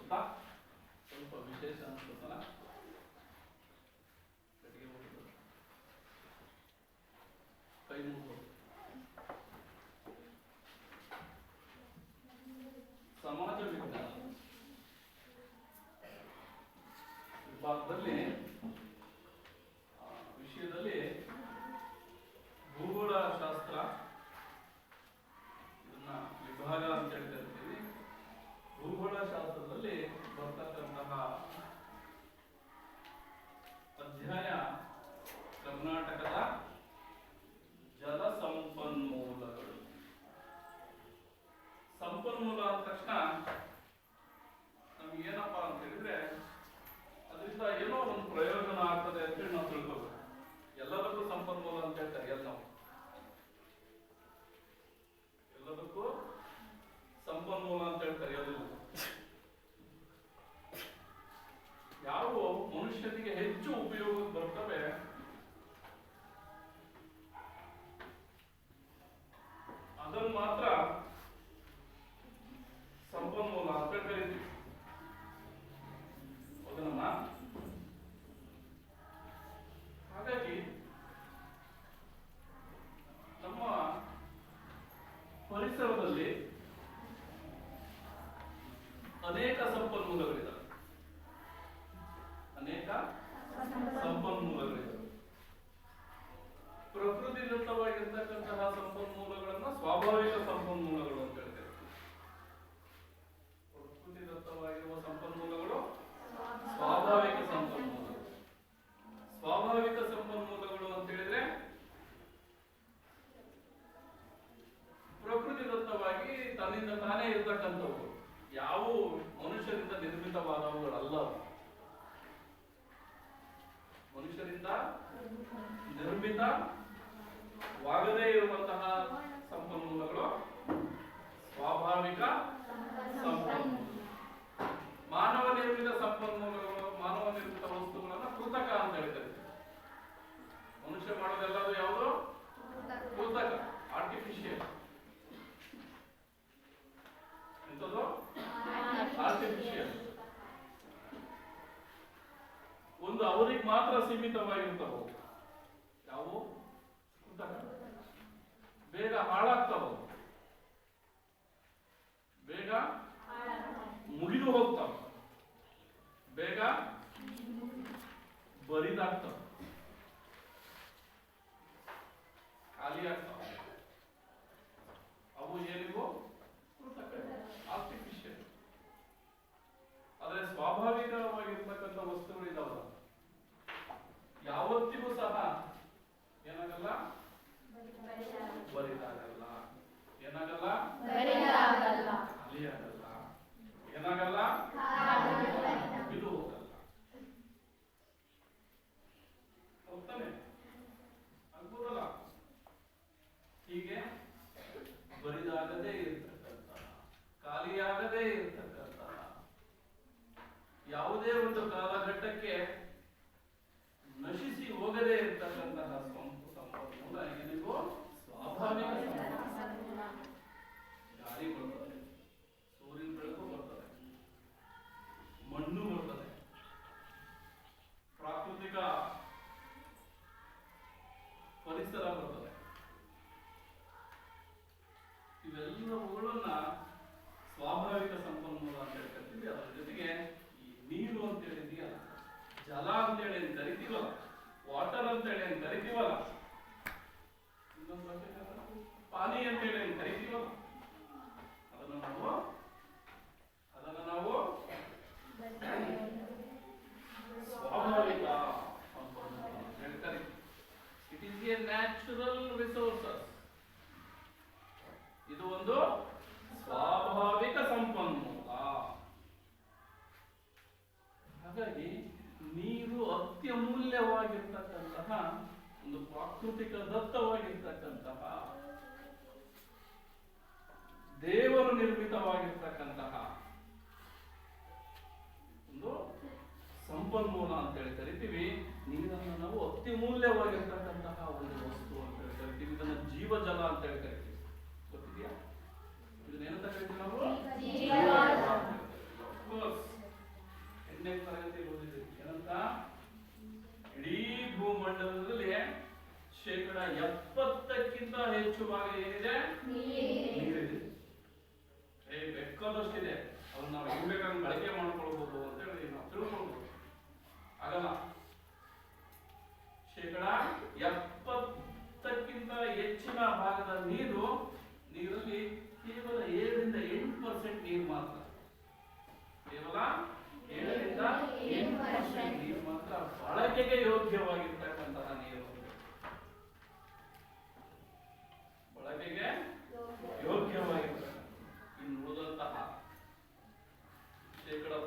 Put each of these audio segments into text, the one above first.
ಅನ್ಸುತ್ತಾ? ಸ್ವಲ್ಪ ವಿಶೇಷ ಅನ್ಸುತ್ತಲ್ಲ? ಕೈ ಮುಗಿದು ಸಮಾಜ ವಿಜ್ಞಾನ ವಿಭಾಗದಲ್ಲಿ ವಿಷಯದಲ್ಲಿ ಭೂಗೋಳ ಶಾಸ್ತ್ರ ಇದನ್ನ ವಿಭಾಗ ಅಂತ ಹೇಳಿ ಕರಿತೀವಿ. ಭೂಗೋಳ ಶಾಸ್ತ್ರದಲ್ಲಿ ಬರ್ತಕ್ಕಂತಹ ಅಧ್ಯಾಯ ಕರ್ನಾಟಕದ ಜಲ ಸಂಪನ್ಮೂಲಗಳು. ಸಂಪನ್ಮೂಲ ಅಂದ ತಕ್ಷಣ ನಮ್ಗೆ ಏನಪ್ಪಾ ಅಂತ ಹೇಳಿದ್ರೆ ಅದರಿಂದ ಏನೋ ಒಂದು ಪ್ರಯೋಜನ ಆಗ್ತದೆ ಅಂತೇಳಿ ನಾವು ತಿಳ್ಕೋಬೇಕು. ಎಲ್ಲದಕ್ಕೂ ಸಂಪನ್ಮೂಲ ಅಂತ ಹೇಳ್ತಾರೆ. ಎಲ್ಲದಕ್ಕೂ ಸಂಪನ್ಮೂಲ ಅಂತ ಹೇಳ್ತಾರೆ. ಯಾವ ಮನುಷ್ಯನಿಗೆ ಹೆಚ್ಚು ಉಪಯೋಗಕ್ಕೆ ಬರ್ತವೆ ಅದನ್ನು ಮಾತ್ರ ಸಂಪನ್ಮೂಲ ಅಂತ ಕರೀತೀವಿ. ಹೌದಮ್ಮ? ಹಾಗಾಗಿ ನಮ್ಮ ಪರಿಸರದಲ್ಲಿ ಅನೇಕ ಸಂಪನ್ಮೂಲಗಳಿವೆ. ಪ್ರಕೃತಿದತ್ತವಾಗಿರ್ತಕ್ಕಂತಹ ಸಂಪನ್ಮೂಲಗಳನ್ನ ಸ್ವಾಭಾವಿಕ ಸಂಪನ್ಮೂಲಗಳು ಅಂತ ಹೇಳ್ತೇವೆ. ಪ್ರಕೃತಿದತ್ತವಾಗಿರುವ ಸಂಪನ್ಮೂಲಗಳು ಸ್ವಾಭಾವಿಕ ಸಂಪನ್ಮೂಲಗಳು. ಸ್ವಾಭಾವಿಕ ಸಂಪನ್ಮೂಲಗಳು ಅಂತ ಹೇಳಿದ್ರೆ ಪ್ರಕೃತಿದತ್ತವಾಗಿ ತನ್ನಿಂದ ತಾನೇ ಇರತಕ್ಕಂಥವು, ಯಾವ ಮನುಷ್ಯರಿಂದ ನಿರ್ಮಿತವಾದವುಗಳಲ್ಲ. ಮನುಷ್ಯರಿಂದ ನಿರ್ಮಿತವಾಗದೇ ಇರುವಂತಹ ಸಂಪನ್ಮೂಲಗಳು ಸ್ವಾಭಾವಿಕ ಸಂಪನ್ಮೂಲ. ಮಾನವ ನಿರ್ಮಿತ ಸಂಪನ್ಮೂಲಗಳು, ಮಾನವ ನಿರ್ಮಿತ ವಸ್ತುಗಳನ್ನ ಕೃತಕ ಅಂತ ಹೇಳ್ತಾರೆ. ಮನುಷ್ಯ ಮಾಡೋದೆಲ್ಲದು ಯಾವುದು? ಕೃತಕ, ಆರ್ಟಿಫಿಷಿಯಲ್. ಎಂಥದ್ದು? ಆರ್ಟಿಫಿಷಿಯಲ್. ಒಂದು ಅವಧಿಗೆ ಮಾತ್ರ ಸೀಮಿತವಾಗಿರ್ತಾವ. ಯಾವ? ಕೃತಕ. ಬೇಗ ಹಾಳಾಗ್ತಾವ, ಬೇಗ ಮುಗಿದು ಹೋಗ್ತಾವ, ಬೇಗ ಬರಿದಾಗ್ತಾವ, ಖಾಲಿ ಆಗ್ತಾವ. ಅವು ಏನಿವು? ಕೃತಕ, ಆರ್ಟಿಫಿಷಿಯಲ್. ಆದ್ರೆ ಸ್ವಾಭಾವಿಕವಾಗಿರ್ತಕ್ಕಂಥ ವಸ್ತುಗಳು ಇದಾವಲ್ಲ, ಯಾವತ್ತಿಗೂ ಸಹ ಏನಾಗಲ್ಲ? ಬರಿದಾಗಲ್ಲ. ಏನಾಗಲ್ಲ? ಖಾಲಿ ಆಗಲ್ಲ. ಏನಾಗಲ್ಲ? ಇದು ಹೋಗಲ್ಲ. ಹೋಗ್ತಾನೆ ಆಗ್ಬೋದಲ್ಲ? ಹೀಗೆ ಬರಿದಾಗದೇ ಇರ್ತಕ್ಕಂಥ, ಖಾಲಿಯಾಗದೇ ಇರ್ತಕ್ಕಂಥ, ಯಾವುದೇ ಒಂದು ಕಾಲಘಟ್ಟಕ್ಕೆ ನಶಿಸಿ ಹೋಗದೇ ಇರ್ತಕ್ಕಂತಹ ಸಂಪನ್ಮೂಲ ಏನಿಗೂ ಸ್ವಾಭಾವಿಕ ಸಂಪನ್ಮೂಲ. ಗಾಳಿ ಬರ್ತದೆ, ಸೂರ್ಯನ ಬೆಳಕು ಬರ್ತದೆ, ಮಣ್ಣು ಬರ್ತದೆ, ಪ್ರಾಕೃತಿಕ ಪರಿಸರ ಬರ್ತದೆ. ಇವೆಲ್ಲವುಗಳನ್ನ ಸ್ವಾಭಾವಿಕ ಸಂಪನ್ಮೂಲ ಅಂತ ಹೇಳ್ತೀವಿ. ಅದರ ಜೊತೆಗೆ ಈ ನೀರು ಅಂತ ಹೇಳಿದೆಯಲ್ಲ, ಜಲ ಅಂತೇಳಿ ಏನ್ ಕರಿತೀವಲ್ಲ, ವಾಟರ್ ಅಂತೇಳಿ ಏನ್ ಕರಿತೀವಲ್ಲ, ಇನ್ನೊಂದು ಪಾನಿ ಅಂತೇಳಿ ಏನ್ ಕರಿತೀವಲ್ಲ, ಅದನ್ನ ನಾವು ಸ್ವಾಭಾವಿಕ ಸಂಪನ್ಮೂಲ ಅಂತ ಹೇಳಿ ಕರಿತೀವಿ. It is A natural resources. ಇದು ಒಂದು ಸ್ವಾಭಾವಿಕ ಸಂಪನ್ಮೂಲ. ಹಾಗಾಗಿ ನೀರು ಅತ್ಯಮೂಲ್ಯವಾಗಿರ್ತಕ್ಕಂತಹ ಒಂದು ಪ್ರಾಕೃತಿಕ ದತ್ತವಾಗಿರ್ತಕ್ಕಂತಹ ದೇವರು ನಿರ್ಮಿತವಾಗಿರ್ತಕ್ಕಂತಹ ಒಂದು ಸಂಪನ್ಮೂಲ ಅಂತೇಳಿ ಕರಿತೀವಿ. ನೀರನ್ನು ನಾವು ಅತ್ಯಮೂಲ್ಯವಾಗಿರ್ತಕ್ಕಂತಹ ಒಂದು ವಸ್ತು ಅಂತ ಹೇಳಿ ಕರಿತೀವಿ. ಇದನ್ನ ಜೀವಜಲ ಅಂತ ಹೇಳಿ ಕರಿತೀವಿ. ಗೊತ್ತಿದೆಯಾ? ಇದನ್ನೇನಂತ ಕರಿತೀವಿ ನಾವು?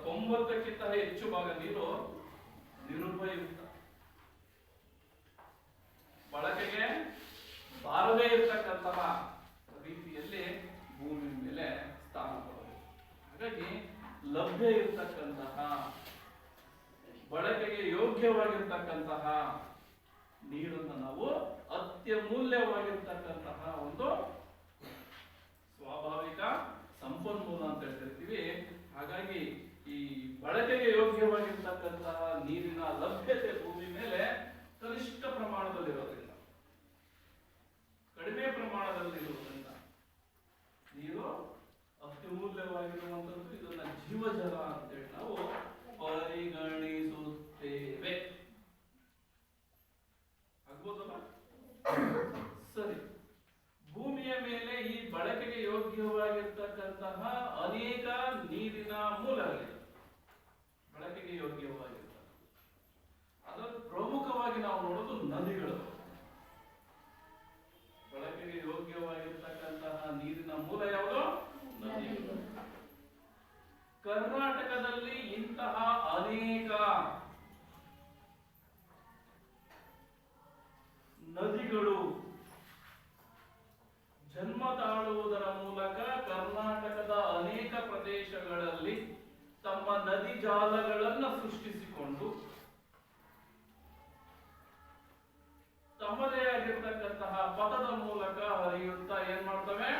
90ಕ್ಕಿಂತ ಹೆಚ್ಚು ಭಾಗ ನೀರು ನಿರುಪಯುಕ್ತ, ಬಳಕೆಗೆ ಬಾರದೇ ಇರತಕ್ಕಂತಹ ರೀತಿಯಲ್ಲಿ ಭೂಮಿ ಮೇಲೆ ಸ್ಥಾನ ಪಡೆದಿದೆ. ಹಾಗಾಗಿ ಲಭ್ಯ ಇರತಕ್ಕಂತಹ ಬಳಕೆಗೆ ಯೋಗ್ಯವಾಗಿರ್ತಕ್ಕಂತಹ ನೀರನ್ನು ನಾವು ಅತ್ಯಮೂಲ್ಯವಾಗಿರ್ತಕ್ಕಂತಹ ಒಂದು ಸ್ವಾಭಾವಿಕ ಸಂಪನ್ಮೂಲ ಅಂತ ಹೇಳ್ತಿರ್ತೀವಿ. ಹಾಗಾಗಿ ಈ ಬಳಕೆಗೆ ಯೋಗ್ಯವಾಗಿರ್ತಕ್ಕಂತಹ ನೀರಿನ ಲಭ್ಯತೆ ಭೂಮಿ ಮೇಲೆ ಕನಿಷ್ಠ ಪ್ರಮಾಣದಲ್ಲಿರೋದ್ರಿಂದ, ಕಡಿಮೆ ಪ್ರಮಾಣದಲ್ಲಿರುವುದರಿಂದ ನೀರು ಅತ್ಯಮೂಲ್ಯವಾಗಿರುವಂತದ್ದು. ಇದನ್ನ ಜೀವಜಲ ಅಂತೇಳಿ ನಾವು ಪರಿಗಣಿಸುತ್ತೇವೆ. ಆಗ್ಬೋದಲ್ಲ? ಸರಿ. ಭೂಮಿಯ ಮೇಲೆ ಈ ಬಳಕೆಗೆ ಯೋಗ್ಯವಾಗಿರ್ತಕ್ಕಂತಹ ಅನೇಕ ನೀರಿನ ಮೂಲಗಳಿವೆ. ಬಳಕೆಗೆ ಯೋಗ್ಯವಾಗಿರ್ತಕ್ಕಂಥ ಅದರಲ್ಲಿ ಪ್ರಮುಖವಾಗಿ ನಾವು ನೋಡೋದು ನದಿಗಳು. ಬಳಕೆಗೆ ಯೋಗ್ಯವಾಗಿರ್ತಕ್ಕಂತಹ ನೀರಿನ ಮೂಲ ಯಾವುದು? ನದಿಗಳು. ಕರ್ನಾಟಕದಲ್ಲಿ ಇಂತಹ ಅನೇಕ ನದಿಗಳು ಜನ್ಮ ತಾಳುವುದರ ಮೂಲಕ ಕರ್ನಾಟಕದ ಅನೇಕ ಪ್ರದೇಶಗಳಲ್ಲಿ ತಮ್ಮ ನದಿ ಜಾಲಗಳನ್ನು ಸೃಷ್ಟಿಸಿಕೊಂಡು ತಮ್ಮದೇ ಆಗಿರ್ತಕ್ಕಂತಹ ಪಥದ ಮೂಲಕ ಹರಿಯುತ್ತಾ ಏನ್ ಮಾಡ್ತವೆ?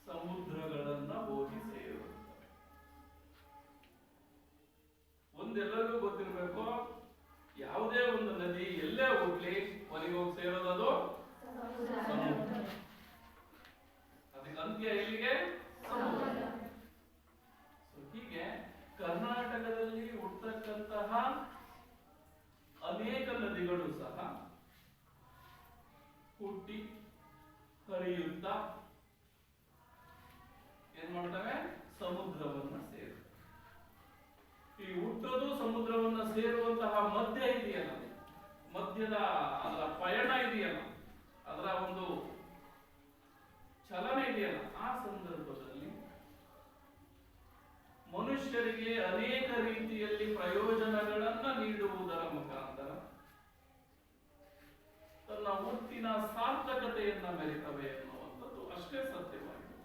ಸಮುದ್ರಗಳನ್ನ ಹೋಗಿ ಸೇರುತ್ತವೆ. ಒಂದೆಲ್ಲರಿಗೂ ಗೊತ್ತಿರಬೇಕು, ಯಾವುದೇ ಒಂದು ನದಿ ಎಲ್ಲೇ ಹುಟ್ಲಿ ಕೊನೆಗೆ ಹೋಗಿ ಸೇರೋದದು ಸಮುದ್ರ. ಅದಕ್ಕೆ ಅಂತ್ಯ ಎಲ್ಲಿಗೆ? ಸಮುದ್ರ. ಹೀಗೆ ಕರ್ನಾಟಕದಲ್ಲಿ ಹುಟ್ಟತಕ್ಕಂತಹ ಅನೇಕ ನದಿಗಳು ಸಹ ಹುಟ್ಟಿ ಹರಿಯುತ್ತಾ ಏನ್ ಮಾಡ್ತವೆ? ಸಮುದ್ರವನ್ನ ಸೇರು. ಈ ಹುಟ್ಟೋದು ಸಮುದ್ರವನ್ನ ಸೇರುವಂತಹ ಮಧ್ಯ ಇದೆಯಲ್ಲ, ಮಧ್ಯದ ಅದರ ಪಯಣ ಇದೆಯಲ್ಲ, ಅದರ ಒಂದು ಚಲನೆ ಇದೆಯಲ್ಲ, ಆ ಸಂದರ್ಭದಲ್ಲಿ ಮನುಷ್ಯರಿಗೆ ಅನೇಕ ರೀತಿಯಲ್ಲಿ ಪ್ರಯೋಜನಗಳನ್ನ ನೀಡುವುದರ ಮುಖಾಂತರ ತನ್ನ ಹುಟ್ಟಿನ ಸಾರ್ಥಕತೆಯನ್ನ ಮೆರೆತವೆ ಎನ್ನುವಂಥದ್ದು ಅಷ್ಟೇ ಸತ್ಯವಾಗಿದೆ.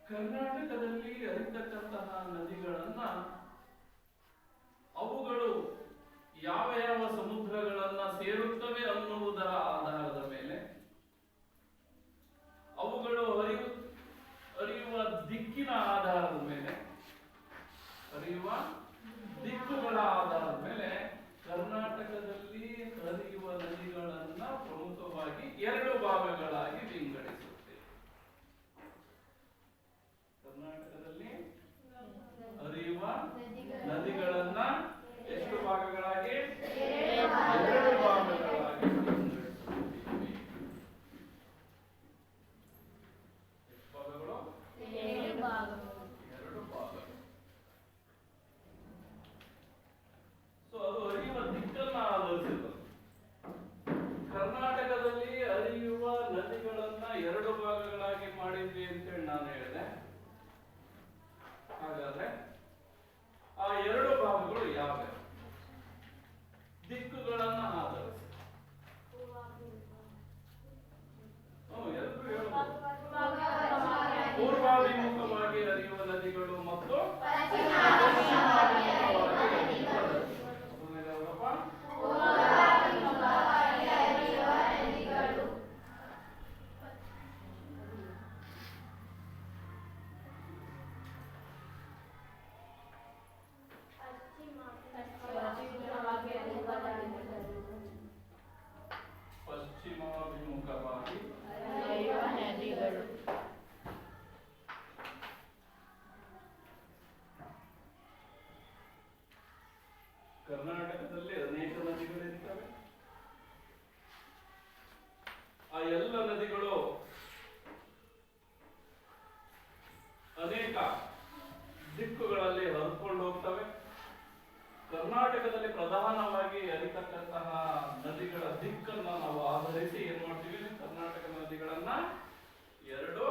ಕರ್ನಾಟಕದಲ್ಲಿ ಹರಿತಕ್ಕಂತಹ ನದಿಗಳನ್ನ ಅವುಗಳು ಯಾವ ಯಾವ ಸಮುದ್ರಗಳನ್ನ ಸೇರುತ್ತವೆ ಅನ್ನುವುದರ ಆಧಾರದ ಮೇಲೆ, ಅವುಗಳು ಹರಿಯುವ ದಿಕ್ಕಿನ ಆಧಾರದ ಮೇಲೆ, ಹರಿಯುವ ದಿಕ್ಕುಗಳ ಆಧಾರದ ಮೇಲೆ ಕರ್ನಾಟಕದಲ್ಲಿ ಹರಿಯುವ ನದಿಗಳನ್ನ ಪ್ರಮುಖವಾಗಿ 2 ಭಾಗಗಳಾಗಿ ವಿಂಗಡಿಸುತ್ತೇವೆ. ಕರ್ನಾಟಕದಲ್ಲಿ ಹರಿಯುವ ನದಿಗಳನ್ನ ಎಷ್ಟು ಭಾಗಗಳಾಗಿ? 2 ಭಾಗಗಳಾಗಿ ವಿಂಗಡಿಸುತ್ತೇವೆ. ಎಷ್ಟು ಭಾಗಗಳು? 2 ಭಾಗಗಳು. ಸೊ ಅದು ಹರಿಯುವ ದಿಕ್ಕನ್ನ ಆಧರಿಸಿದೆ. ಕರ್ನಾಟಕದಲ್ಲಿ ಹರಿಯುವ ನದಿಗಳನ್ನ 2 ಭಾಗಗಳಾಗಿ ಮಾಡಿದ್ವಿ ಅಂತೇಳಿ ನಾನು ಹೇಳಿದೆ. ಹಾಗಾದ್ರೆ ಆ 2 ಭಾಗಗಳು ಯಾವ್ಯಾವ? ದಿಕ್ಕುಗಳನ್ನ ಆಧರಿಸಿ ಎಲ್ಲರೂ ಹೇಳಬಹುದು. ಪೂರ್ವಾಭಿಮುಖವಾಗಿ ಹರಿಯುವ ನದಿಗಳು ಮತ್ತು ಪಶ್ಚಿಮಾಭಿಮುಖವಾಗಿ ಹರಿಯುವ ನದಿಗಳು. ಕರ್ನಾಟಕದಲ್ಲಿ ಅನೇಕ ನದಿಗಳಿರ್ತವೆ. ಆ ಎಲ್ಲ ನದಿಗಳು ಅನೇಕ ದಿಕ್ಕುಗಳಲ್ಲಿ ಹರಿದುಕೊಂಡು ಹೋಗ್ತವೆ. ಕರ್ನಾಟಕದಲ್ಲಿ ಪ್ರಧಾನವಾಗಿ ಹರಿತಕ್ಕಂತಹ ನದಿಗಳ ದಿಕ್ಕನ್ನ ನಾವು ಆಧರಿಸಿ ಏನ್ ಮಾಡ್ತೀವಿ? ಕರ್ನಾಟಕ ನದಿಗಳನ್ನ 2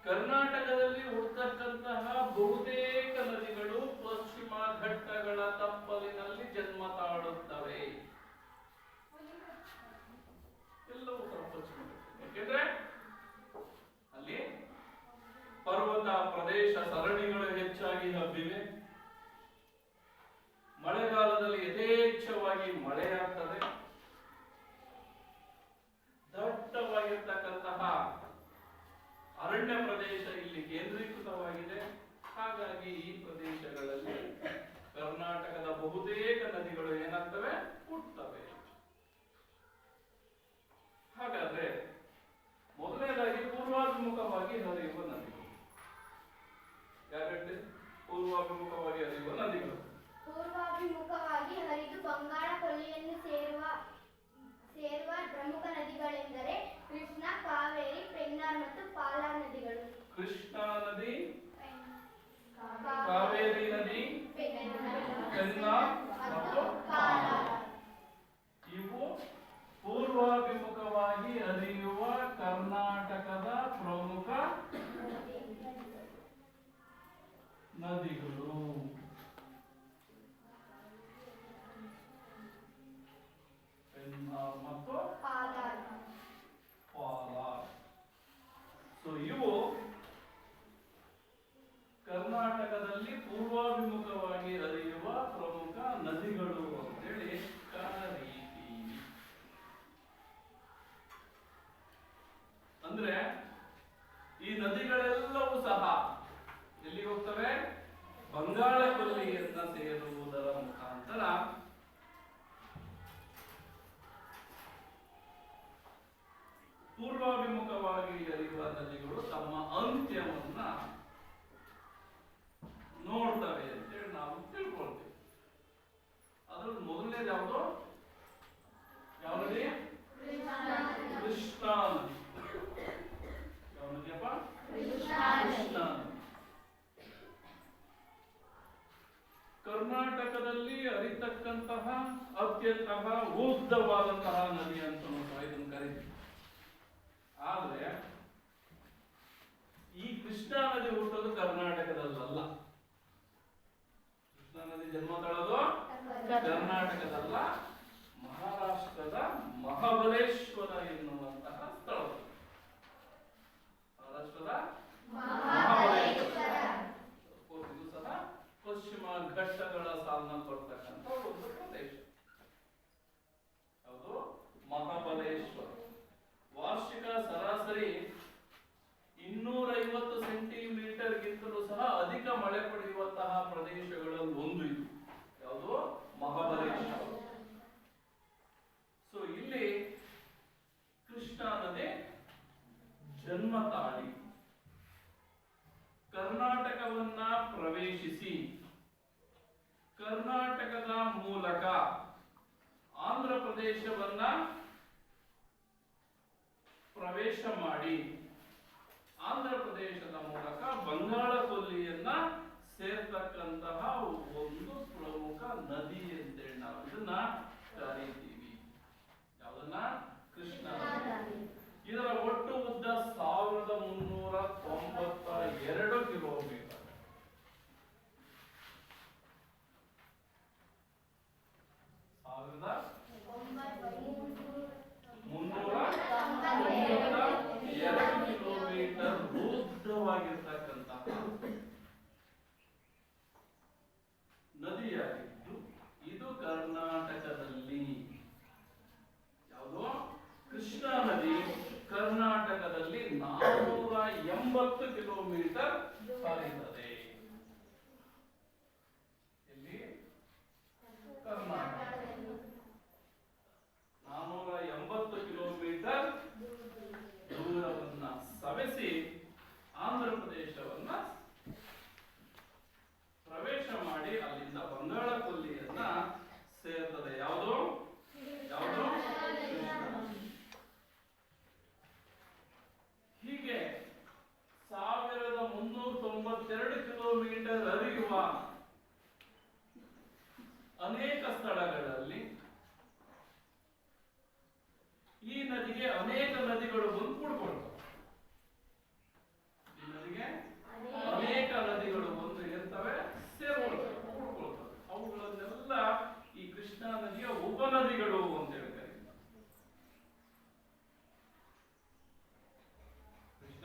ಕರ್ನಾಟಕದಲ್ಲಿ ಹುಟ್ಟತಕ್ಕಂತಹ ಬಹುತೇಕ ನದಿಗಳು ಪಶ್ಚಿಮ ಘಟ್ಟಗಳ ತಪ್ಪಲಿನಲ್ಲಿ ಜನ್ಮ ತಾಳುತ್ತವೆ. ಎಲ್ಲವೂ ಪಶ್ಚಿಮ ಘಟ್ಟ. ಯಾಕೆಂದ್ರೆ ಅಲ್ಲಿ ಪರ್ವತ ಪ್ರದೇಶ ಸರಣಿಗಳು ಹೆಚ್ಚಾಗಿ ಹಬ್ಬಿವೆ. ಮಳೆಗಾಲದಲ್ಲಿ ಯಥೇಚ್ಛವಾಗಿ ಮಳೆಯಾಗ್ತದೆ. ದಟ್ಟವಾಗಿರ್ತಕ್ಕಂತಹ ಅರಣ್ಯ ಪ್ರದೇಶ ಇಲ್ಲಿ ಕೇಂದ್ರೀಕೃತವಾಗಿದೆ. ಹಾಗಾಗಿ ಈ ಪ್ರದೇಶಗಳಲ್ಲಿ ಕರ್ನಾಟಕದ ಬಹುತೇಕ ನದಿಗಳು ಏನಾಗ್ತವೆ, ಹುಟ್ಟುತ್ತವೆ. ಹಾಗಾದ್ರೆ ಮೊದಲನೇದಾಗಿ ಪೂರ್ವಾಭಿಮುಖವಾಗಿ ಹರಿಯುವ ನದಿಗಳು. ಯಾಕಂದ್ರೆ ಪೂರ್ವಾಭಿಮುಖವಾಗಿ ಹರಿಯುವ ನದಿಗಳು ಪೂರ್ವಾಭಿಮುಖವಾಗಿ ಹರಿದು ಬಂಗಾಳ ಕೊಲ್ಲಿಯನ್ನು ಸೇರುವ ಪ್ರಮುಖ ನದಿಗಳೆಂದರೆ ಕೃಷ್ಣ, ಕಾವೇರಿ, ಪೆನ್ನಾರ್ ಮತ್ತು ಪಾಲಾರ್ ನದಿಗಳು. ಕೃಷ್ಣಾ ನದಿ, ಕಾವೇರಿ ನದಿ, ಪೆನ್ನಾರ್ ಮತ್ತು ಪಾಲಾರ್ ಇವು ಪೂರ್ವಾಭಿಮುಖವಾಗಿ ಹರಿಯುವ ಕರ್ನಾಟಕದ ಪ್ರಮುಖ ನದಿಗಳು. ಪೆನ್ನಾರ್ ಮತ್ತು ಪಾಲಾರ್. ಸೊ ಇವು ಕರ್ನಾಟಕದಲ್ಲಿ ಪೂರ್ವಾಭಿಮುಖವಾಗಿ ಹರಿಯುವ ಪ್ರಮುಖ ನದಿಗಳು ಅಂತೇಳಿ ಕರೀತೀವಿ. ಅಂದ್ರೆ ಈ ನದಿಗಳೆಲ್ಲವೂ ಸಹ ಎಲ್ಲಿಗೆ ಹೋಗ್ತವೆ, ಬಂಗಾಳ ಕೊಲ್ಲಿಯನ್ನ ಸೇರುವುದರ ಮುಖಾಂತರ ಪೂರ್ವಾಭಿಮುಖವಾಗಿ ಹರಿಯುವ ನದಿಗಳು ತಮ್ಮ ಅಂತ್ಯವನ್ನ ನೋಡ್ತವೆ ಅಂತೇಳಿ ನಾವು ತಿಳ್ಕೊಳ್ತೀವಿ. ಅದ್ರಲ್ಲಿ ಮೊದಲನೇದು ಯಾವುದು? ಯಾವ ನದಿ? ಕೃಷ್ಣಾ ನದಿ. ಯಾವ ನದಿಯಪ್ಪ? ಕೃಷ್ಣಾ ನದಿ. ಕರ್ನಾಟಕದಲ್ಲಿ ಹರಿತಕ್ಕಂತಹ ಅತ್ಯಂತ ಉದ್ದವಾದಂತಹ ನದಿ ಅಂತ ಇದನ್ನು ಕರೀತೀವಿ. ಆದ್ರೆ ಈ ಕೃಷ್ಣಾ ನದಿ ಹುಟ್ಟೋದು ಕರ್ನಾಟಕದಲ್ಲ. ಕೃಷ್ಣಾ ನದಿ ಜನ್ಮ ತಾಳೋದು ಕರ್ನಾಟಕದಲ್ಲ, ಮಹಾರಾಷ್ಟ್ರದ ಮಹಾಬಲೇಶ್ವರ ಎನ್ನುವಂತಹ ಸ್ಥಳ. ಮಹಾರಾಷ್ಟ್ರದ ಮಹಾಬಲೇಶ್ವರ ಇದು ಸಹ ಪಶ್ಚಿಮ ಘಟ್ಟಗಳ ಸಾಲಿನಲ್ಲಿ ಬರ್ತಕ್ಕಂಥ ಒಂದು ಪ್ರದೇಶ. ಯಾವುದು? ಮಹಾಬಲೇಶ್ವರ. ವಾರ್ಷಿಕ ಸರಾಸರಿ 250 ಸೆಂಟಿಮೀಟರ್ ಗಿಂತಲೂ ಸಹ ಅಧಿಕ ಮಳೆ ಪಡೆಯುವಂತಹ ಪ್ರದೇಶಗಳಲ್ಲಿ ಒಂದು ಇದು. ಯಾವುದು? ಮಹಾಬಲೇಶ್ವರ. ಸೊ ಇಲ್ಲಿ ಕೃಷ್ಣಾ ನದಿ ಜನ್ಮ ತಾಳಿ ಕರ್ನಾಟಕವನ್ನ ಪ್ರವೇಶಿಸಿ ಕರ್ನಾಟಕದ ಮೂಲಕ ಆಂಧ್ರ ಪ್ರದೇಶವನ್ನ ಪ್ರವೇಶ ಮಾಡಿ ಆಂಧ್ರ ಪ್ರದೇಶದ ಮೂಲಕ ಬಂಗಾಳ ಕೊಲ್ಲಿಯನ್ನ ಸೇರ್ತಕ್ಕಂತಹ ಒಂದು ಪ್ರಮುಖ ನದಿ ಅಂತೇಳಿ ನಾವು ಇದನ್ನ ಕರೀತೀವಿ. ಯಾವುದನ್ನ? ಕೃಷ್ಣಾ ನದಿ. ಇದರ ಒಟ್ಟು ಉದ್ದ 1392 ಕಿಲೋಮೀಟರ್. 1392 ಕಿಲೋಮೀಟರ್ ಉದ್ದವಾಗಿರ್ತಕ್ಕಂತಹ ನದಿಯಾಗಿದ್ದು ಇದು ಕರ್ನಾಟಕದಲ್ಲಿ ಯಾವುದು? ಕೃಷ್ಣಾ ನದಿ ಕರ್ನಾಟಕದಲ್ಲಿ 480 ಕಿಲೋಮೀಟರ್ ಹರಿಯುತ್ತದೆ. ಎಲ್ಲಿ? ಕರ್ನಾಟಕ 480 ಕಿಲೋಮೀಟರ್ ದೂರವನ್ನ ಸವೆಸಿ ಆಂಧ್ರ ಪ್ರದೇಶವನ್ನ ಪ್ರವೇಶ ಮಾಡಿ ಅಲ್ಲಿಂದ ಬಂಗಾಳ ಕೊಲ್ಲಿಯನ್ನ ಸೇರ್ತದೆ. ಯಾವುದು? ಯಾವುದು? ಹೀಗೆ 1392 ಕಿಲೋಮೀಟರ್ ಹರಿಯುವ ಅನೇಕ ಸ್ಥಳಗಳಲ್ಲಿ ಈ ನದಿಗೆ ಅನೇಕ ನದಿಗಳು ಬಂದು ಕೂಡ್ಕೊಳ್ತವೆ. ಈ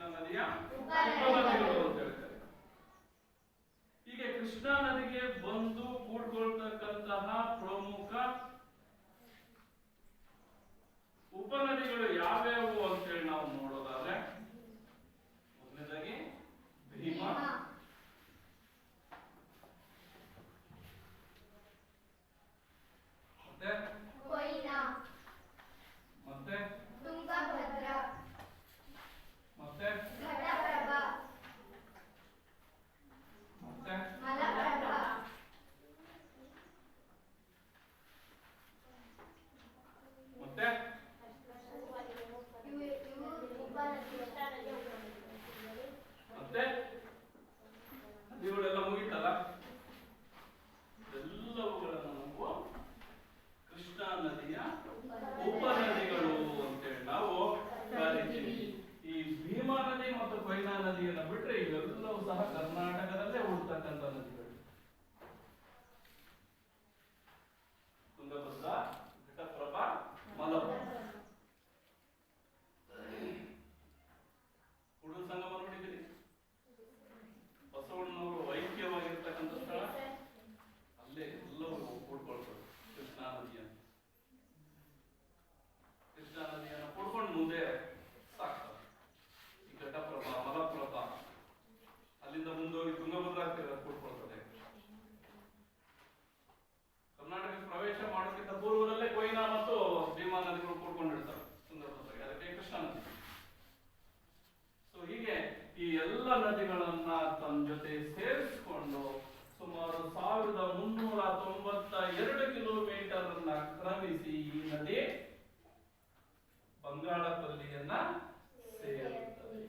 ಕೃಷ್ಣಾ ನದಿಯ ಉಪನದಿಗಳು ಉಪನದಿಗಳು ಅಂತ ಹೇಳ್ತಾರೆ. ಹೀಗೆ ಕೃಷ್ಣಾ ನದಿಗೆ ಬಂದು ಕೂಡ್ಕೊಳ್ತಕ್ಕಂತಹ ಪ್ರಮುಖ ಉಪನದಿಗಳು ಯಾವ್ಯಾವು ಅಂತೇಳಿ ನಾವು ನೋಡೋದಾದ್ರೆ, ಮೊದಲನೇದಾಗಿ ಭೀಮಾ, ಮತ್ತೆ ಕೊಯ್ನಾ, ಮತ್ತೆ ತುಂಗಭದ್ರಾ, ಮತ್ತೆ ಘಟಪ್ರಭಾ, ಮತ್ತೆ ಮಲಪ್ರಭಾ, ಮತ್ತೆ ಇವು ಉಪನದಿಗಳು. ಮತ್ತೆ ನದಿಗಳೆಲ್ಲ ಮುಗಿತಲ್ಲ, ಎಲ್ಲವುಗಳನ್ನು ನಾವು ಕೃಷ್ಣಾ ನದಿಯ ಉಪನದಿಗಳು ಅಂತೇಳಿ ನಾವು ಕರಿತೀವಿ. ಈ ಭೀಮಾ ನದಿ ಮತ್ತು ಕೊಯ್ನಾ ನದಿಯನ್ನು ಬಿಟ್ರೆ ಇವೆಲ್ಲವೂ ಸಹ ಕರ್ನಾಟಕದಲ್ಲೇ ಉಳ್ತಕ್ಕಂಥ ನದಿಗಳು. ತುಂಗಭದ್ರಾ, ಘಟಪ್ರಭಾ, ಮಲಪ್ರಭಾ. ಕೂಡಲ ಸಂಗಮ ನೋಡಿದ್ದೀರಿ, ಬಸವಣ್ಣನವರು ಐಕ್ಯವಾಗಿರ್ತಕ್ಕಂಥ ಸ್ಥಳ, ಅಲ್ಲೇ ಎಲ್ಲವೂ ಕೂಡ್ಕೊಳ್ತಾರೆ ಕೃಷ್ಣಾ ನದಿಯನ್ನು. ಕೃಷ್ಣಾ ನದಿಯನ್ನು ಕೂಡ್ಕೊಂಡು ಮುಂದೆ ಸಾಕ್ತಾರೆ. ಈ ಘಟಪ್ರಭಾ, ಮಲಪ್ರಭಾ, ಅಲ್ಲಿಂದ ಮುಂದೋಗಿ ತುಂಗಭದ್ರಾ ಕೂಡ್ಕೊಳ್ತದೆ. ಕರ್ನಾಟಕಕ್ಕೆ ಪ್ರವೇಶ ಮಾಡೋಕ್ಕಿಂತ ಪೂರ್ವದಲ್ಲೇ ಕೊಯ್ನಾ ಮತ್ತು ಭೀಮಾ ನದಿಗಳು ಕೂಡ್ಕೊಂಡಿರ್ತಾರೆ ತುಂಗಭದ್ರಾಗೆ, ಅದಕ್ಕೆ ಕೃಷ್ಣಾ ನದಿ. ಸೊ ಹೀಗೆ ಈ ಎಲ್ಲ ನದಿಗಳನ್ನ ತನ್ನ ಜೊತೆ ಸೇರಿಸಿಕೊಂಡು ಸುಮಾರು 1392 ಕಿಲೋಮೀಟರ್ ಅನ್ನ ಕ್ರಮಿಸಿ ಈ ನದಿ ಬಂಗಾಳ ಕೊಲ್ಲಿಯನ್ನ ಸೇರುತ್ತದೆ.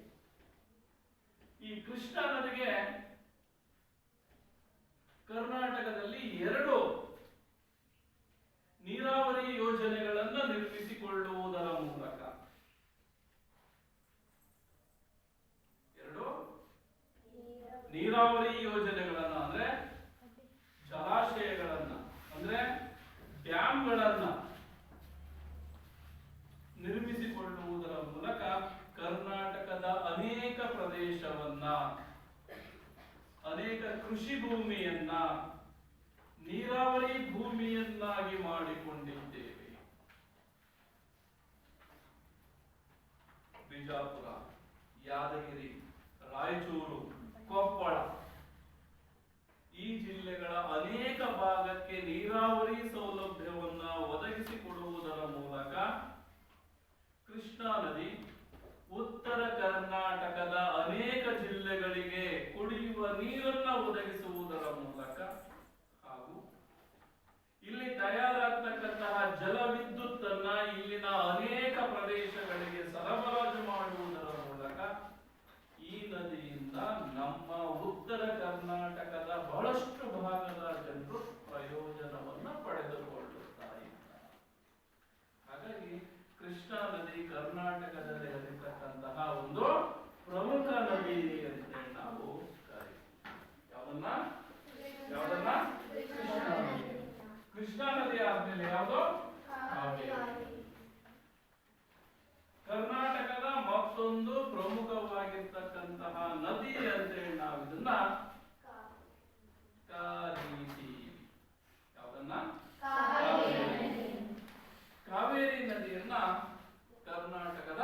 ಈ ಕೃಷ್ಣಾ ನದಿಗೆ ಕರ್ನಾಟಕದಲ್ಲಿ 2 ನೀರಾವರಿ ಯೋಜನೆಗಳನ್ನ ನಿರ್ಮಿಸಿಕೊಳ್ಳುವುದರ ಮೂಲಕ, 2 ನೀರಾವರಿ ಯೋಜನೆಗಳನ್ನ ಅಂದ್ರೆ ಜಲಾಶಯಗಳನ್ನ ಅಂದ್ರೆ ಡ್ಯಾಮ್ಗಳನ್ನ ನಿರ್ಮಿಸಿಕೊಳ್ಳುವುದರ ಮೂಲಕ ಕರ್ನಾಟಕದ ಅನೇಕ ಪ್ರದೇಶವನ್ನ, ಅನೇಕ ಕೃಷಿ ಭೂಮಿಯನ್ನ ನೀರಾವರಿ ಭೂಮಿಯನ್ನಾಗಿ ಮಾಡಿಕೊಂಡಿದ್ದೇವೆ. ಬಿಜಾಪುರ, ಯಾದಗಿರಿ, ರಾಯಚೂರು, ಕೊಪ್ಪಳ ಈ ಜಿಲ್ಲೆಗಳ ಅನೇಕ ಭಾಗಕ್ಕೆ ನೀರಾವರಿ ಸೌಲಭ್ಯವನ್ನ ಒದಗಿಸಿಕೊಡುವುದರ ಮೂಲಕ ಕೃಷ್ಣಾ ನದಿ ಉತ್ತರ ಕರ್ನಾಟಕದ ಅನೇಕ ಜಿಲ್ಲೆಗಳಿಗೆ ಕುಡಿಯುವ ನೀರನ್ನ ಒದಗಿಸುವುದರ ಮೂಲಕ ಹಾಗೂ ಇಲ್ಲಿ ತಯಾರಾಗ್ತಕ್ಕಂತಹ ಜಲವಿದ್ಯುತ್ ಅನ್ನ ಇಲ್ಲಿನ ಅನೇಕ ಪ್ರದೇಶಗಳಿಗೆ ಸರಬರಾಜು ಮಾಡುವುದರ ಮೂಲಕ ಈ ನದಿಯಿಂದ ನಮ್ಮ ಉತ್ತರ ಕರ್ನಾಟಕದ ಬಹಳಷ್ಟು ಭಾಗದ ಜನರು ಪ್ರಯೋಜನವನ್ನ ಪಡೆದುಕೊಳ್ಳುತ್ತಾರೆ. ಹಾಗಾಗಿ ಕೃಷ್ಣಾ ನದಿ ಕರ್ನಾಟಕದಲ್ಲಿ ಹರಿತಕ್ಕಂತಹ ಒಂದು ಪ್ರಮುಖ ನದಿ ಅಂತೇಳಿ ನಾವು ಕರೀತೀವಿ. ಯಾವ್ದನ್ನ ಕೃಷ್ಣಾ ನದಿ. ಕೃಷ್ಣಾ ನದಿ ಆದ್ಮೇಲೆ ಯಾವುದು? ಕಾವೇರಿ. ಕರ್ನಾಟಕದ ಮತ್ತೊಂದು ಪ್ರಮುಖವಾಗಿರ್ತಕ್ಕಂತಹ ನದಿ ಅಂತೇಳಿ ನಾವು ಇದನ್ನ ಕರೀತೀವಿ. ಯಾವ್ದನ್ನ? ಕಾವೇರಿ ನದಿಯನ್ನ ಕರ್ನಾಟಕದ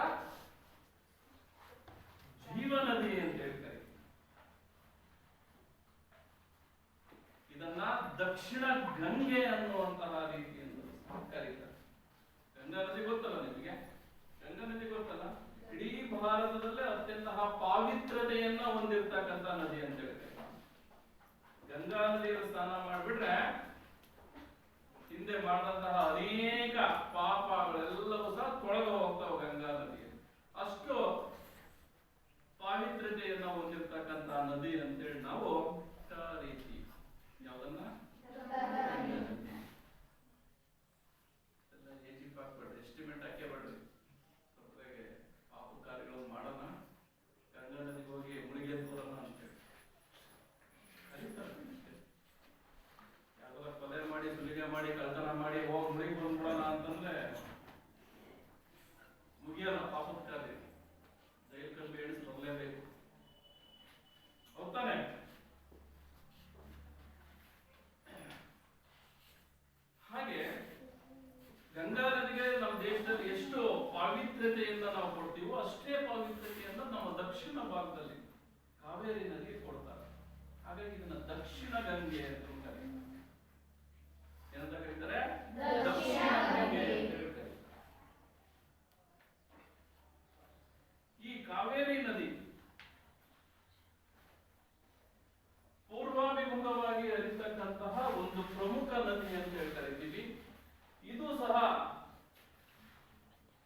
ಜೀವ ನದಿ ಅಂತ ಹೇಳ್ತಾರೆ. ಇದನ್ನ ದಕ್ಷಿಣ ಗಂಗೆ ಅನ್ನುವಂತಹ ರೀತಿಯಿಂದ ಕರೀತಾರೆ. ಗಂಗಾ ನದಿ ಗೊತ್ತಲ್ಲ ನಿಮಗೆ? ಗಂಗಾ ನದಿ ಗೊತ್ತಲ್ಲ? ಇಡೀ ಭಾರತದಲ್ಲೇ ಅತ್ಯಂತ ಪಾವಿತ್ರತೆಯನ್ನ ಹೊಂದಿರತಕ್ಕಂತ ನದಿ ಅಂತ ಹೇಳ್ತಾರೆ. ಗಂಗಾ ನದಿಯಲ್ಲಿ ಸ್ನಾನ ಮಾಡಿಬಿಟ್ರೆ ಹಿಂದೆ ಮಾಡಿದಂತಹ ಅನೇಕ ಪಾಪಗಳೆಲ್ಲವೂ ಸಹ ತೊಳೆದು ಹೋಗ್ತಾವೆ ಗಂಗಾ ನದಿಯಲ್ಲಿ. ಅಷ್ಟು ಪಾವಿತ್ರತೆಯನ್ನ ಹೊಂದಿರತಕ್ಕಂತ ನದಿ ಅಂತೇಳಿ ನಾವು ಕರೀತೀವಿ. ಯಾವ್ದನ್ನ? ಎಲ್ಲ ಹೆಚ್ಚಿಗೆ ಹಾಕ್ಬೇಡ್ರಿ, ಎಸ್ಟಿಮೇಟ್ ಹಾಕೇ ಬೇಡ್ರಿ. ಸ್ವಲ್ಪಗೆ ಪಾಪ ಕಾರ್ಯಗಳನ್ನು ಮಾಡೋಣ, ಗಂಗಾ ನದಿಗೆ ಹೋಗಿ ಮುಳುಗಿ ಬರೋಣ ಅಂತೇಳಿ ಕರೀತಾರೆ. ಯಾವ್ದಾರ ಕೊಲೆ ಮಾಡಿ, ಸುಲಿಗೆ ಮಾಡಿ, ಕಳ್ತನ ಮಾಡಿ ಹೋಗಿ ಮುಳುಗಿ ಬಂದ್ಬಿಡೋಣ ಅಂತಂದ್ರೆ ಮುಗಿಯಲ್ಲ ಪಾಪದ ಕಾರ್ಯ. ಜೈಲ್ ಕಂಡು ಎಣಿಸ್ಬರ್ಲೇ ಕಾವೇರಿ ನದಿಗೆ ಕೊಡ್ತಾರೆ. ಹಾಗಾಗಿ ಇದನ್ನ ದಕ್ಷಿಣ ಗಂಗೆ ಅಂತ ಕರೀತಾರೆ. ಏನಂತ ಕರೀತಾರೆ? ದಕ್ಷಿಣ ಗಂಗೆ ಅಂತ ಕರೀತಾರೆ. ಈ ಕಾವೇರಿ ನದಿ ಪೂರ್ವಾಭಿಮುಖವಾಗಿ ಹರಿತಕ್ಕಂತಹ ಒಂದು ಪ್ರಮುಖ ನದಿ ಅಂತ ಹೇಳಿ ಕರಿತೀವಿ. ಇದು ಸಹ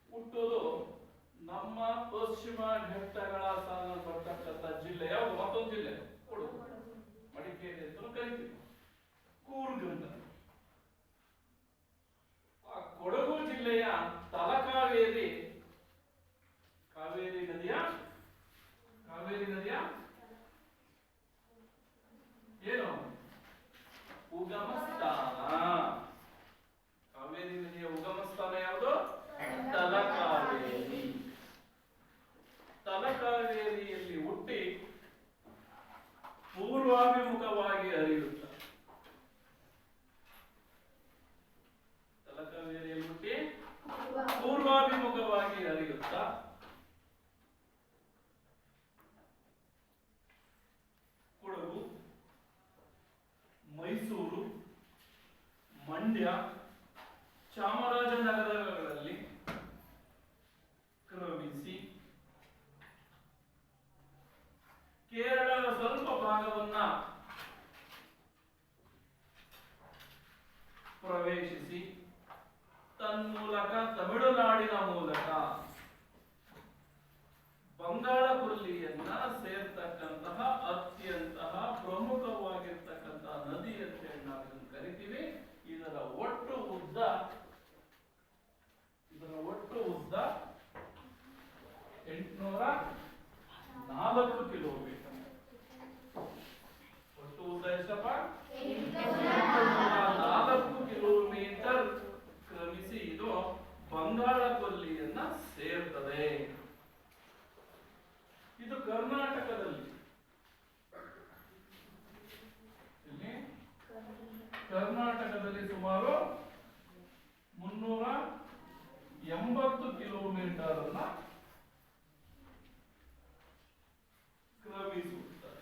ಹುಟ್ಟೋದು ನಮ್ಮ ಪಶ್ಚಿಮ ಘಟ್ಟಗಳ ಸಾಲ ಬರ್ತಕ್ಕಂಥ ಜಿಲ್ಲೆ ಯಾವುದು? ಮತ್ತೊಂದು ಜಿಲ್ಲೆ ಕೊಡಗು, ಮಡಿಕೇರಿ ಅಂತ ಕರಿತೀವಿ. ಕೂರ್ಗ್ ಅಂತ. ಆ ಕೊಡಗು ಜಿಲ್ಲೆಯ ತಲಕಾವೇರಿ ಕಾವೇರಿ ನದಿಯ ಏನು ಉಗಮ ಸ್ಥಾನ. ಕಾವೇರಿ ನದಿಯ ಉಗಮ ಸ್ಥಾನ ಯಾವುದು? ತಲಕಾವೇರಿ. ತಲಕಾವೇರಿಯಲ್ಲಿ ಹುಟ್ಟಿ ಪೂರ್ವಾಭಿಮುಖವಾಗಿ ಹರಿಯುತ್ತದೆ. ತಲಕಾವೇರಿಯಲ್ಲಿ ಹುಟ್ಟಿ ಪೂರ್ವಾಭಿಮುಖವಾಗಿ ಹರಿಯುತ್ತಾ ಕೊಡಗು, ಮೈಸೂರು, ಮಂಡ್ಯ, ಚಾಮರಾಜನಗರಗಳಲ್ಲಿ ಕ್ರಮಿಸಿ ಕೇರಳದ ಸ್ವಲ್ಪ ಭಾಗವನ್ನ ಪ್ರವೇಶಿಸಿ ತನ್ಮೂಲಕ ತಮಿಳುನಾಡಿನ ಮೂಲಕ ಬಂಗಾಳ ಕೊಲ್ಲಿಯನ್ನ ಸೇರ್ತಕ್ಕಂತಹ ಅತ್ಯಂತಹ ಪ್ರಮುಖವಾಗಿರ್ತಕ್ಕಂತಹ ನದಿ ಅಂತ ಹೇಳಿ ನಾವು ಇದನ್ನು ಕರಿತೀವಿ. ಇದರ ಒಟ್ಟು ಉದ್ದ 804 ಕಿಲೋಮೀಟರ್. ಒಟ್ಟು ಉದ್ದ ಎಷ್ಟಪ್ಪ? 804 ಕಿಲೋಮೀಟರ್ ಕ್ರಮಿಸಿ ಇದು ಬಂಗಾಳ ಕೊಲ್ಲಿಯನ್ನ ಸೇರ್ತದೆ. ಇದು ಕರ್ನಾಟಕದಲ್ಲಿ ಸುಮಾರು 380 ಕಿಲೋಮೀಟರ್ ಅನ್ನ ಕ್ರಮಿಸುತ್ತದೆ,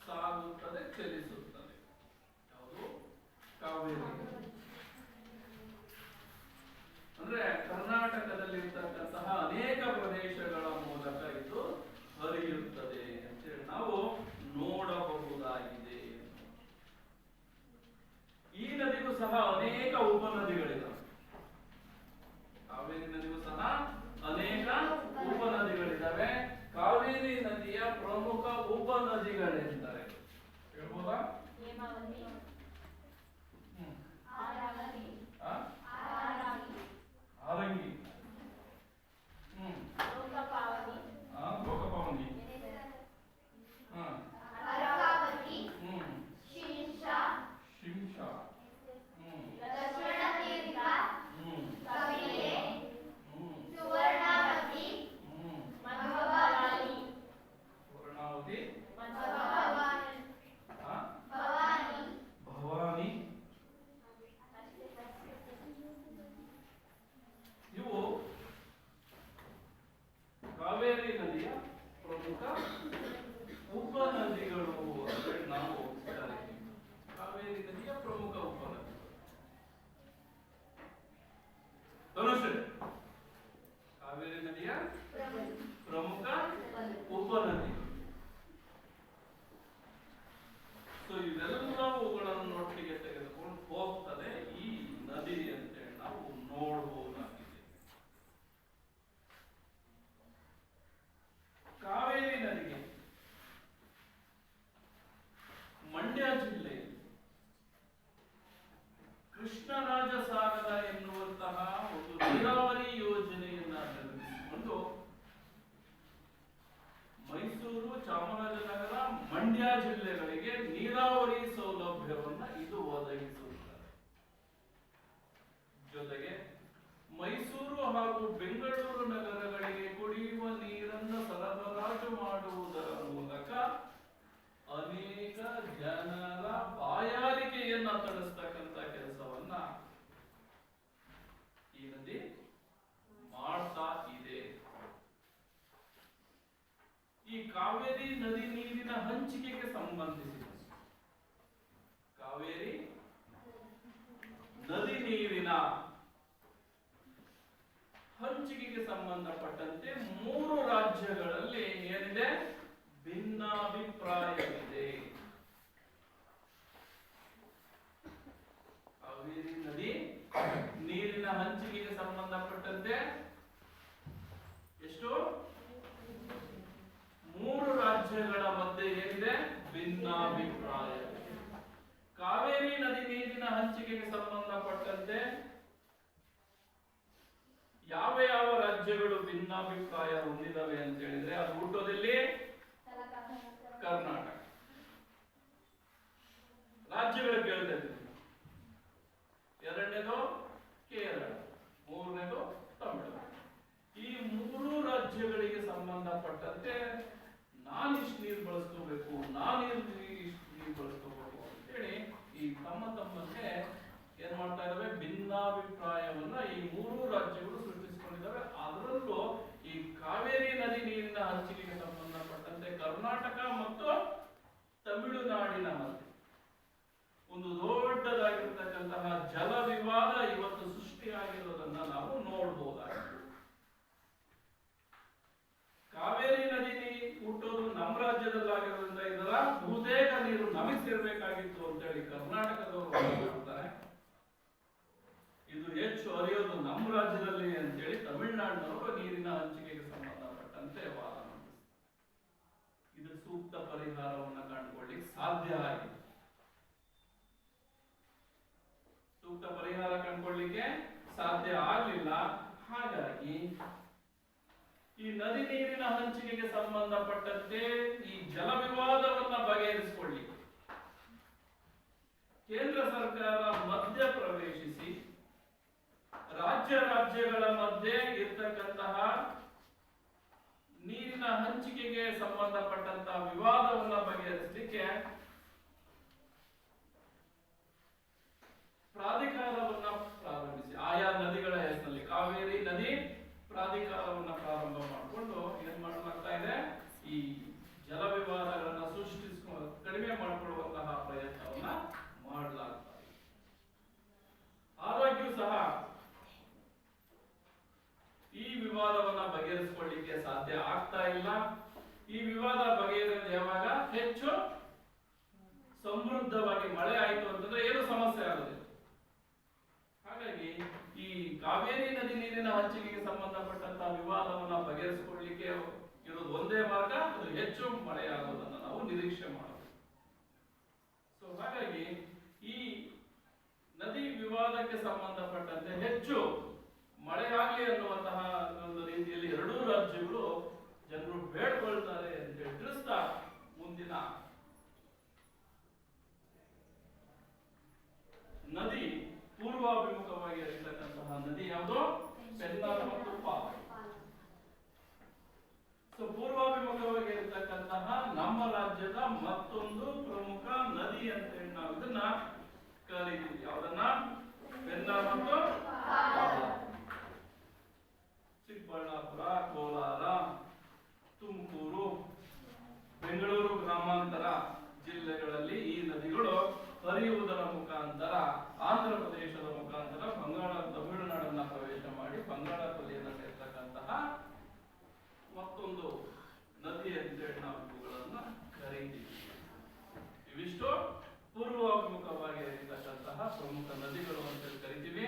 ಸಾಗುತ್ತದೆ, ಚಲಿಸುತ್ತದೆ. ಯಾವುದು? ಕಾವೇರಿ. ಅಂದ್ರೆ ಕರ್ನಾಟಕದಲ್ಲಿರ್ತಕ್ಕಂತಹ ಅನೇಕ ಪ್ರದೇಶಗಳ ಮೂಲಕ ಇದು ಹರಿಯುತ್ತದೆ ಅಂತೇಳಿ ನಾವು ನೋಡಬಹುದಾಗಿದೆ. ಈ ನದಿಗೂ ಸಹ ಅನೇಕ ಉಪನದಿಗಳಿವೆ. ಕಾವೇರಿ ನದಿಗೂ ಸಹ ಅನೇಕ ಉಪನದಿಗಳಿದ್ದಾವೆ. ಕಾವೇರಿ ನದಿಯ ಪ್ರಮುಖ ಉಪನದಿಗಳೆಂದರೆ ಹೇಳ್ಬೋದಾ? ಆರಂಗಿ, ಲೋಕಪಾವನಿ, ಶಿಂಷಾ, ಸುವರ್ಣಾವತಿ, ಭವಾನಿ. ಇವು ಕಾವೇರಿ ನದಿಯ ಪ್ರಮುಖ ಉಪನದಿಗಳು ಅಂತ ನಾವು ಕರೀತೀವಿ. ಕಾವೇರಿ ನದಿಯ ಪ್ರಮುಖ ಉಪನದಿ ಕಾವೇರಿ ನದಿಯ ಪ್ರಮುಖ ಉಪನದಿ. ಸೊ ಇವೆಲ್ಲವುಗಳನ್ನು ಒಟ್ಟಿಗೆ ತೆಗೆದುಕೊಂಡು ಹೋಗ್ತದೆ ಈ ನದಿ ಅಂತೇಳಿ ನಾವು ನೋಡಬಹುದಾಗಿದೆ. ಕಾವೇರಿ ನದಿಗೆ ಮಂಡ್ಯ ಜಿಲ್ಲೆ ಕೃಷ್ಣರಾಜ ಸಾಗರ ಎನ್ನುವಂತಹ ಒಂದು ನೀರಾವರಿ ಯೋಜನೆಯನ್ನ ನಿರ್ಮಿಸಿಕೊಂಡು ಮೈಸೂರು, ಚಾಮರಾಜನಗರ, ಮಂಡ್ಯ ಜಿಲ್ಲೆಗಳಿಗೆ ನೀರಾವರಿ ಸೌಲಭ್ಯವನ್ನ ಇದು ಒದಗಿಸುತ್ತದೆ. ಜೊತೆಗೆ ಮೈಸೂರು ಹಾಗೂ ಬೆಂಗಳೂರು ನಗರಗಳಿಗೆ ಕುಡಿಯುವ ನೀರನ್ನು ಸರಬರಾಜು ಮಾಡುವುದರ ಮೂಲಕ ಅನೇಕ ಜನರ ಬಾಯಾರಿಕೆಯನ್ನ ತಡೆಸ್ತಕ್ಕಂಥ ಕೆಲಸವನ್ನ ಈ ನದಿ ಮಾಡ್ತಾ ಇದೆ. ಈ ಈ ಕಾವೇರಿ ನದಿ ನೀರಿನ ಹಂಚಿಕೆಗೆ ಸಂಬಂಧಿಸಿದೆ. ಕಾವೇರಿ ನದಿ ನೀರಿನ ಹಂಚಿಕೆಗೆ ಸಂಬಂಧಪಟ್ಟಂತೆ 3 ರಾಜ್ಯಗಳಲ್ಲಿ ಏನಿದೆ, ಭಿನ್ನಾಭಿಪ್ರಾಯವಿದೆ. ಕಾವೇರಿ ನದಿ ನೀರಿನ ಹಂಚಿಕೆಗೆ ಸಂಬಂಧಪಟ್ಟಂತೆ ಎಷ್ಟು 3 ರಾಜ್ಯಗಳ ಮಧ್ಯೆ ಏನಿದೆ, ಭಿನ್ನಾಭಿಪ್ರಾಯವಿದೆ. ಕಾವೇರಿ ನದಿ ನೀರಿನ ಹಂಚಿಕೆಗೆ ಸಂಬಂಧಪಟ್ಟಂತೆ ಯಾವ ಯಾವ ರಾಜ್ಯಗಳು ಭಿನ್ನಾಭಿಪ್ರಾಯ ಹೊಂದಿದವೆ ಅಂತ ಹೇಳಿದ್ರೆ, ಅದು ಹುಟ್ಟೋದಲ್ಲಿ ಕರ್ನಾಟಕ. ರಾಜ್ಯಗಳು ಕೇಳ್ತಾ ಇದ್ದೀವಿ. ಎರಡನೇದು ಕೇರಳ, ಮೂರನೇದು ತಮಿಳುನಾಡು. ಈ 3 ರಾಜ್ಯಗಳಿಗೆ ಸಂಬಂಧಪಟ್ಟಂತೆ ನಾನು ಇಷ್ಟು ನೀರು ಬಳಸ್ಕೋಬೇಕು, ನಾನು ಇಷ್ಟು ನೀರು ಬಳಸ್ಕೋಬೇಕು ಅಂತೇಳಿ ಈ ತಮ್ಮಂತೆ ಏನ್ ಮಾಡ್ತಾ ಇದಾವೆ, ಭಿನ್ನಾಭಿಪ್ರಾಯವನ್ನ ಈ 3 ರಾಜ್ಯಗಳು ಸೃಷ್ಟಿಸಿಕೊಂಡಿದ್ದಾವೆ. ಅದರಲ್ಲೂ ಈ ಕಾವೇರಿ ನದಿ ನೀರಿನ ಹಂಚಿಕೆಗೆ ಸಂಬಂಧಪಟ್ಟಂತೆ ಕರ್ನಾಟಕ ಮತ್ತು ತಮಿಳುನಾಡಿನ ಮಧ್ಯೆ ಒಂದು ದೊಡ್ಡದಾಗಿರ್ತಕ್ಕಂತಹ ಜಲ ವಿವಾದ ಇವತ್ತು ಸೃಷ್ಟಿಯಾಗಿರೋದನ್ನ ನಾವು ನೋಡಬಹುದಾಗಿದೆ. ಕಾವೇರಿ ನದಿ ಹುಟ್ಟೋದು ನಮ್ಮ ರಾಜ್ಯದಲ್ಲಾಗಿರೋದ್ರಿಂದ ಇದರ ಬಹುತೇಕ ನೀರು ನಮಗೆ ಸೇರ್ಬೇಕಾಗಿತ್ತು ಅಂತ ಹೇಳಿ ಕರ್ನಾಟಕದವರು ಮಾಡ್ತಾರೆ. ಇದು ಹೆಚ್ಚು ಹರಿಯೋದು ನಮ್ಮ ರಾಜ್ಯದಲ್ಲಿ ಅಂತೇಳಿ ತಮಿಳುನಾಡಿನವರು ನೀರಿನ ಹಂಚಿಕೆಗೆ ಸಂಬಂಧಪಟ್ಟಂತೆ ವಾದ ಮಾಡಿದ್ದಾರೆ. ಇದು ಸೂಕ್ತ ಪರಿಹಾರವನ್ನು ಕಂಡುಕೊಳ್ಳಿಕ್ಕೆ ಸಾಧ್ಯ ಆಗಿದೆ. ಸೂಕ್ತ ಪರಿಹಾರ ಕಂಡುಕೊಳ್ಳಿಕ್ಕೆ ಸಾಧ್ಯ ಆಗಲಿಲ್ಲ. ಹಾಗಾಗಿ ಈ ನದಿ ನೀರಿನ ಹಂಚಿಕೆಗೆ ಸಂಬಂಧಪಟ್ಟಂತೆ ಈ ಜಲ ವಿವಾದವನ್ನ ಬಗೆಹರಿಸಿಕೊಳ್ಳಿ ಕೇಂದ್ರ ಸರ್ಕಾರ ಮಧ್ಯ ಪ್ರವೇಶಿಸಿ ರಾಜ್ಯಗಳ ಮಧ್ಯೆ ಇರ್ತಕ್ಕಂತಹ ನೀರಿನ ಹಂಚಿಕೆಗೆ ಸಂಬಂಧಪಟ್ಟಂತಹ ವಿವಾದವನ್ನ ಬಗೆಹರಿಸಲಿಕ್ಕೆ ಪ್ರಾಧಿಕಾರವನ್ನ ಪ್ರಾರಂಭಿಸಿ ಆಯಾ ನದಿಗಳ ಹೆಸರಿನಲ್ಲಿ ಕಾವೇರಿ ನದಿ ಪ್ರಾಧಿಕಾರವನ್ನ ಪ್ರಾರಂಭ ಮಾಡಿಕೊಂಡು ಏನ್ ಮಾಡಲಾಗ್ತಾ ಇದೆ, ಈ ಜಲ ವಿವಾದಗಳನ್ನ ಕಡಿಮೆ ಮಾಡಿಕೊಳ್ಳುವಂತಹ ಪ್ರಯತ್ನವನ್ನ ಮಾಡಲಾಗ್ತಾ ಇದೆ. ಆದಾಗ್ಯೂ ಸಹ ಈ ವಿವಾದವನ್ನ ಬಗೆಹರಿಸಿಕೊಳ್ಳಿಕ್ಕೆ ಸಾಧ್ಯ ಆಗ್ತಾ ಇಲ್ಲ. ಈ ವಿವಾದ ಬಗೆಹರಿದ ಯಾವಾಗ ಹೆಚ್ಚು ಸಮೃದ್ಧವಾಗಿ ಮಳೆ ಆಯಿತು ಅಂತಂದ್ರೆ ಏನು ಸಮಸ್ಯೆ ಆಗೋದಿಲ್ಲ. ಹಾಗಾಗಿ ಈ ಕಾವೇರಿ ನದಿ ನೀರಿನ ಹಂಚಿಕೆಗೆ ಸಂಬಂಧಪಟ್ಟಂತಹ ವಿವಾದವನ್ನ ಬಗೆಹರಿಸಿಕೊಳ್ಳಲಿಕ್ಕೆ ಇರೋದು ಒಂದೇ ಮಾರ್ಗ, ಅದು ಹೆಚ್ಚು ಮಳೆ ಆಗೋದನ್ನ ನಾವು ನಿರೀಕ್ಷೆ ಮಾಡಬಹುದು. ಸೊ ಹಾಗಾಗಿ ಈ ನದಿ ವಿವಾದಕ್ಕೆ ಸಂಬಂಧಪಟ್ಟಂತೆ ಹೆಚ್ಚು ಮಳೆ ಆಗಲಿ ಅನ್ನುವಂತಹ ಒಂದು ರೀತಿಯಲ್ಲಿ 2 ರಾಜ್ಯಗಳು ಜನರು ಬೇಡ್ಕೊಳ್ತಾರೆ ಅಂತ ಹೇಳಿ ತಿಳಿಸ್ತಾ ಮುಂದಿನ ನದಿ ಪೂರ್ವಾಭಿಮುಖವಾಗಿ ಹರಿತಕ್ಕಂತಹ ನದಿ ಯಾವುದು, ಪೆನ್ನಾರ್ ಮತ್ತು ಪಾಲ್. ಸೊ ಪೂರ್ವಾಭಿಮುಖವಾಗಿ ಇರತಕ್ಕಂತಹ ನಮ್ಮ ರಾಜ್ಯದ ಮತ್ತೊಂದು ಪ್ರಮುಖ ನದಿ ಅಂತ ಹೇಳಿ ನಾವು ಇದನ್ನ ಕರೀತೀವಿ. ಯಾವ್ದನ್ನ, ಪೆನ್ನಾರ್ ಮತ್ತು ಪಾಲ್. ಚಿಕ್ಕಬಳ್ಳಾಪುರ, ಕೋಲಾರ, ತುಮಕೂರು, ಬೆಂಗಳೂರು ಗ್ರಾಮಾಂತರ ಜಿಲ್ಲೆಗಳಲ್ಲಿ ಈ ನದಿಗಳು ಹರಿಯುವುದರ ಮುಖಾಂತರ ಆಂಧ್ರ ಪ್ರದೇಶದ ಮುಖಾಂತರ ತಮಿಳುನಾಡನ್ನ ಪ್ರವೇಶ ಮಾಡಿ ಬಂಗಾಳಕೊಲ್ಲಿಯನ್ನು ಸೇರ್ತಕ್ಕಂತಹ ಮತ್ತೊಂದು ನದಿ ಅಂತೇಳಿ ನಾವು ಇವುಗಳನ್ನ ಕರೀತೀವಿ. ಇವಿಷ್ಟು ಪೂರ್ವಾಭಿಮುಖವಾಗಿ ಹರಿತಕ್ಕಂತಹ ಪ್ರಮುಖ ನದಿಗಳು ಅಂತೇಳಿ ಕರಿತೀವಿ.